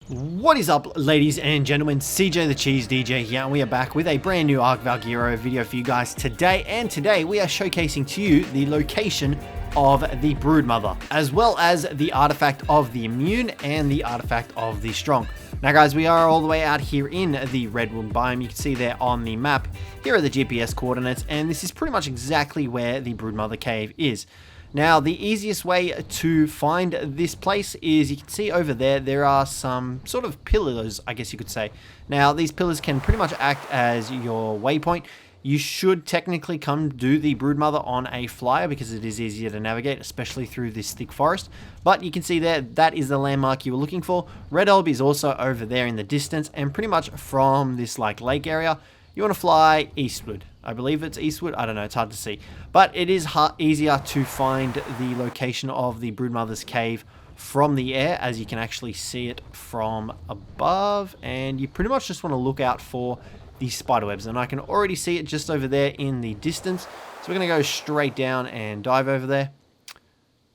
What is up, ladies and gentlemen? Cjthecheesedj here, and we are back with a brand new Ark Valguero video for you guys today. And today we are showcasing to you the location of the Broodmother, as well as the artifact of the immune and the artifact of the strong. Now guys, we are all the way out here in the redwood biome. You can see there on the map, here are the GPS coordinates, and this is pretty much exactly where the Broodmother Cave is. Now, the easiest way to find this place is, you can see over there, there are some sort of pillars, I guess you could say. Now, these pillars can pretty much act as your waypoint. You should technically come do the Broodmother on a flyer because it is easier to navigate, especially through this thick forest. But you can see there, that is the landmark you were looking for. Red Orb is also over there in the distance, and pretty much from this like lake area, you want to fly eastward. I believe it's eastward. I don't know. It's hard to see. But it is easier to find the location of the Broodmother's cave from the air, as you can actually see it from above. And you pretty much just want to look out for the spiderwebs. And I can already see it just over there in the distance. So we're going to go straight down and dive over there.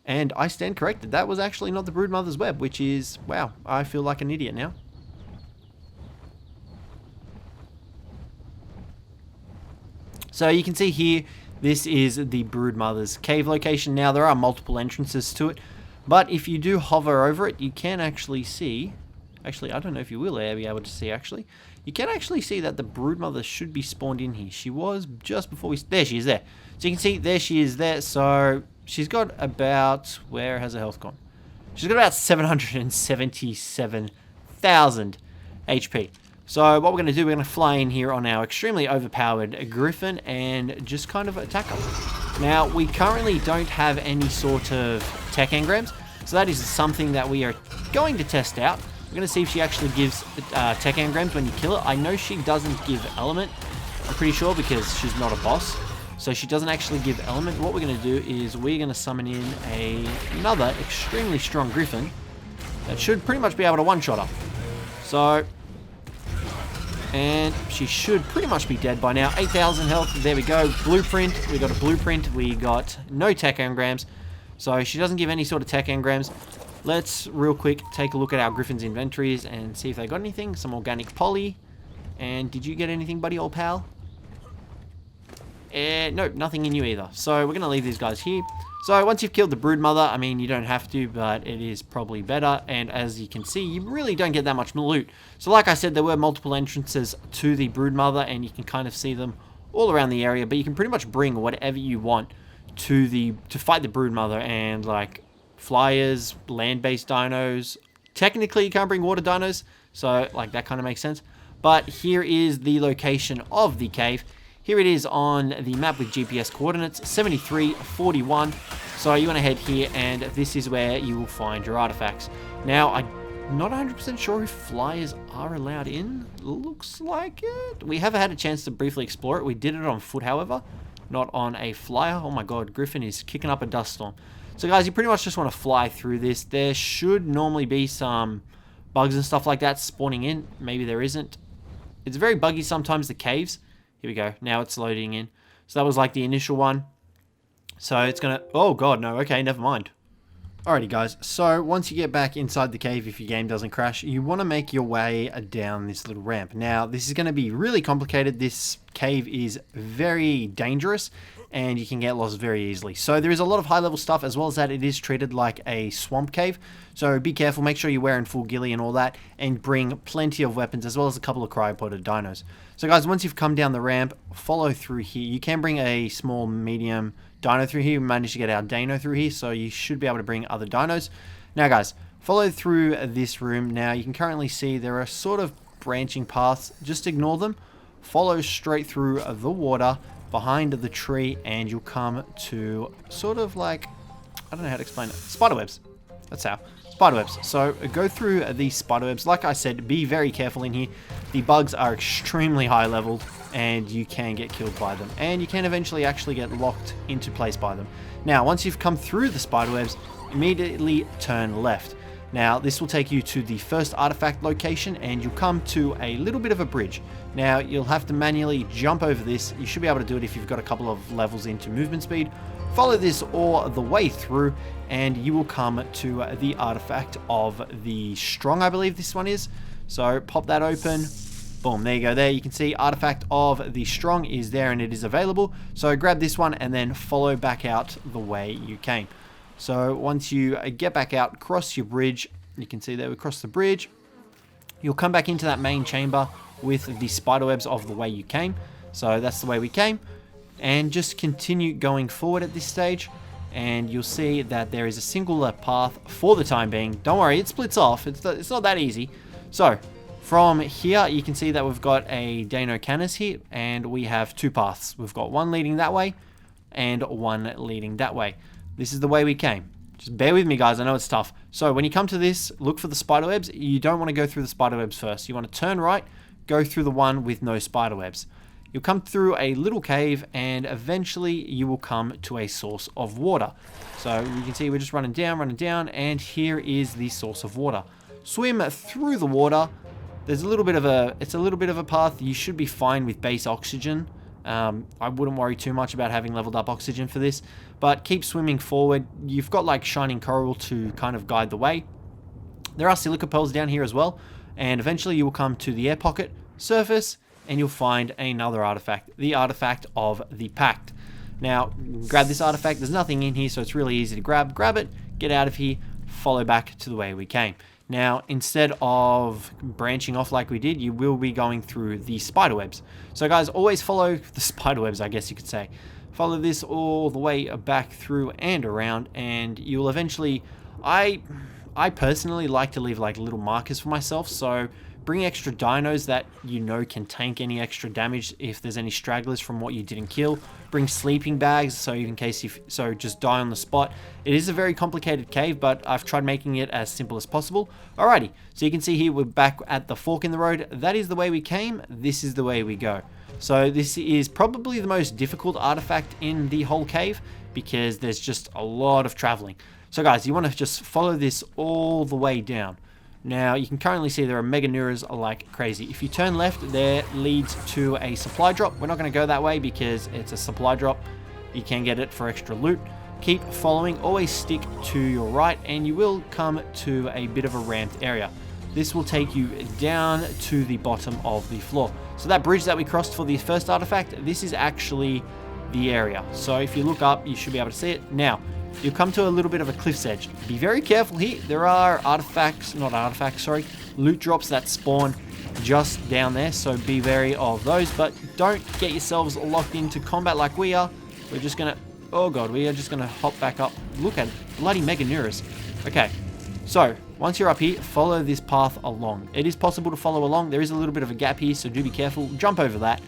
And I stand corrected. That was actually not the Broodmother's web, which is, wow, I feel like an idiot now. So you can see here, this is the Broodmother's cave location. Now, there are multiple entrances to it, but if you do hover over it, you can actually see, actually, I don't know if you will be able to see, actually. You can actually see that the Broodmother should be spawned in here. She was just before we, there she is there. So you can see, there she is there. So she's got about, where has her health gone? She's got about 777,000 HP. So what we're going to do, we're going to fly in here on our extremely overpowered Griffin and just kind of attack her. Now, we currently don't have any sort of tech engrams, so that is something that we are going to test out. We're going to see if she actually gives tech engrams when you kill her. I know she doesn't give element, I'm pretty sure, because she's not a boss. So she doesn't actually give element. What we're going to do is we're going to summon in another extremely strong Griffin that should pretty much be able to one-shot her. So, and she should pretty much be dead by now. 8,000 health. There we go. Blueprint. We got a blueprint. We got no tech engrams. So she doesn't give any sort of tech engrams. Let's real quick take a look at our Griffin's inventories and see if they got anything. Some organic poly. And did you get anything, buddy, old pal? No, nothing in you either. So we're going to leave these guys here. So once you've killed the Broodmother, I mean, you don't have to, but it is probably better. And as you can see, you really don't get that much loot. So like I said, there were multiple entrances to the Broodmother, and you can kind of see them all around the area. But you can pretty much bring whatever you want to fight the Broodmother, and like flyers, land-based dinos. Technically, you can't bring water dinos, so like that kind of makes sense. But here is the location of the cave. Here it is on the map with GPS coordinates, 7341. So you want to head here, and this is where you will find your artifacts. Now, I'm not 100% sure if flyers are allowed in. Looks like it. We have had a chance to briefly explore it. We did it on foot, however, not on a flyer. Oh my god, Griffin is kicking up a dust storm. So guys, you pretty much just want to fly through this. There should normally be some bugs and stuff like that spawning in. Maybe there isn't. It's very buggy sometimes, the caves. Here we go. Now it's loading in. So that was like the initial one. So it's going to... Oh, God, no. Okay, never mind. Alrighty, guys. So once you get back inside the cave, if your game doesn't crash, you want to make your way down this little ramp. Now, this is going to be really complicated. This cave is very dangerous, and you can get lost very easily. So there is a lot of high-level stuff, as well as that it is treated like a swamp cave. So be careful. Make sure you're wearing full ghillie and all that, and bring plenty of weapons, as well as a couple of cryopoded dinos. So guys, once you've come down the ramp, follow through here. You can bring a small, medium dino through here. We managed to get our dino through here, so you should be able to bring other dinos. Now guys, follow through this room. Now you can currently see there are sort of branching paths. Just ignore them. Follow straight through the water behind the tree, and you'll come to sort of like, I don't know how to explain it, spiderwebs. That's how. Spiderwebs. So go through these spiderwebs. Like I said, be very careful in here. The bugs are extremely high leveled, and you can get killed by them. And you can eventually actually get locked into place by them. Now, once you've come through the spiderwebs, immediately turn left. Now, this will take you to the first artifact location, and you'll come to a little bit of a bridge. Now, you'll have to manually jump over this. You should be able to do it if you've got a couple of levels into movement speed. Follow this all the way through, and you will come to the artifact of the strong, I believe this one is. So pop that open. Boom, there you go. There you can see artifact of the strong is there and it is available. So grab this one and then follow back out the way you came. So once you get back out, cross your bridge, you can see there we crossed the bridge. You'll come back into that main chamber with the spiderwebs of the way you came. So that's the way we came. And just continue going forward at this stage. And you'll see that there is a singular path for the time being. Don't worry, it splits off. It's not that easy. So from here, you can see that we've got a Dano Canis here, and we have two paths. We've got one leading that way, and one leading that way. This is the way we came. Just bear with me, guys. I know it's tough. So when you come to this, look for the spiderwebs. You don't want to go through the spiderwebs first. You want to turn right, go through the one with no spiderwebs. You'll come through a little cave, and eventually you will come to a source of water. So you can see we're just running down, and here is the source of water. Swim through the water. There's a little bit of a path. You should be fine with base oxygen. I wouldn't worry too much about having leveled up oxygen for this, but keep swimming forward. You've got like shining coral to kind of guide the way. There are silica pearls down here as well, and eventually you will come to the air pocket surface, and you'll find another artifact, the artifact of the Pact. Now, grab this artifact. There's nothing in here, so it's really easy to grab. Grab it, get out of here, follow back to the way we came. Now, instead of branching off like we did, you will be going through the spiderwebs. So guys, always follow the spiderwebs, I guess you could say. Follow this all the way back through and around, and you'll eventually... I personally like to leave like little markers for myself, so bring extra dinos that you know can tank any extra damage if there's any stragglers from what you didn't kill. Bring sleeping bags, so in case you just die on the spot. It is a very complicated cave, but I've tried making it as simple as possible. Alrighty, so you can see here we're back at the fork in the road. That is the way we came, this is the way we go. So this is probably the most difficult artifact in the whole cave, because there's just a lot of traveling. So guys, you want to just follow this all the way down. Now, you can currently see there are Meganuras like crazy. If you turn left, there leads to a supply drop. We're not going to go that way because it's a supply drop. You can get it for extra loot. Keep following, always stick to your right, and you will come to a bit of a ramped area. This will take you down to the bottom of the floor. So that bridge that we crossed for the first artifact, this is actually the area. So if you look up, you should be able to see it. Now, you'll come to a little bit of a cliff's edge. Be very careful here. There are loot drops that spawn just down there, so be wary of those, but don't get yourselves locked into combat like we are. We're just gonna, oh god, we are just gonna hop back up. Look at it, bloody Meganuras. Okay, so once you're up here, follow this path along. It is possible to follow along. There is a little bit of a gap here, so do be careful. Jump over that.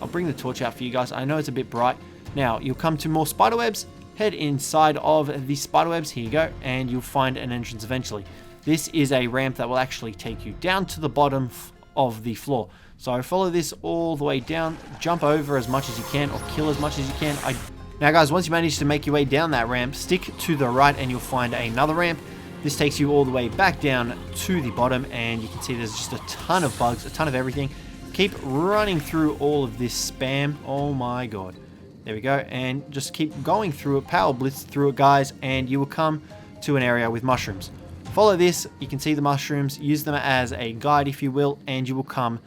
I'll bring the torch out for you guys. I know it's a bit bright. Now, you'll come to more spiderwebs. Head inside of the spiderwebs, here you go, and you'll find an entrance eventually. This is a ramp that will actually take you down to the bottom of the floor. So follow this all the way down, jump over as much as you can, or kill as much as you can. Now guys, once you manage to make your way down that ramp, stick to the right and you'll find another ramp. This takes you all the way back down to the bottom, and you can see there's just a ton of bugs, a ton of everything. Keep running through all of this spam. Oh my god. There we go, and just keep going through it, power blitz through it, guys, and you will come to an area with mushrooms. Follow this, you can see the mushrooms, use them as a guide if you will, and you will come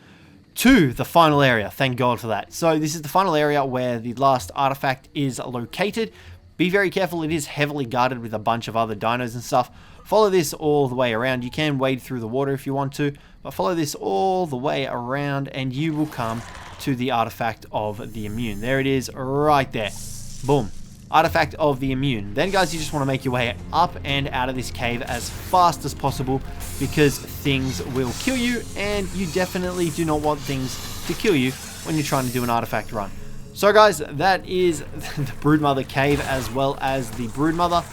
to the final area. Thank God for that. So this is the final area where the last artifact is located. Be very careful, it is heavily guarded with a bunch of other dinos and stuff. Follow this all the way around. You can wade through the water if you want to, but follow this all the way around and you will come to the artifact of the immune. There it is right there. Boom. Artifact of the immune. Then guys, you just want to make your way up and out of this cave as fast as possible, because things will kill you, and you definitely do not want things to kill you when you're trying to do an artifact run. So guys, that is the Broodmother Cave as well as the Broodmother.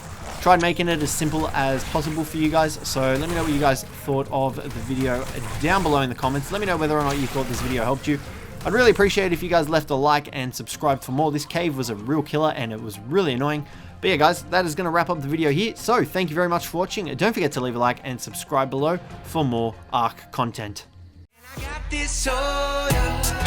Tried making it as simple as possible for you guys, so let me know what you guys thought of the video down below in the comments. Let me know whether or not you thought this video helped you. I'd really appreciate it if you guys left a like and subscribed for more. This cave was a real killer and it was really annoying. But yeah guys, that is going to wrap up the video here. So thank you very much for watching. Don't forget to leave a like and subscribe below for more Ark content. I got this soda,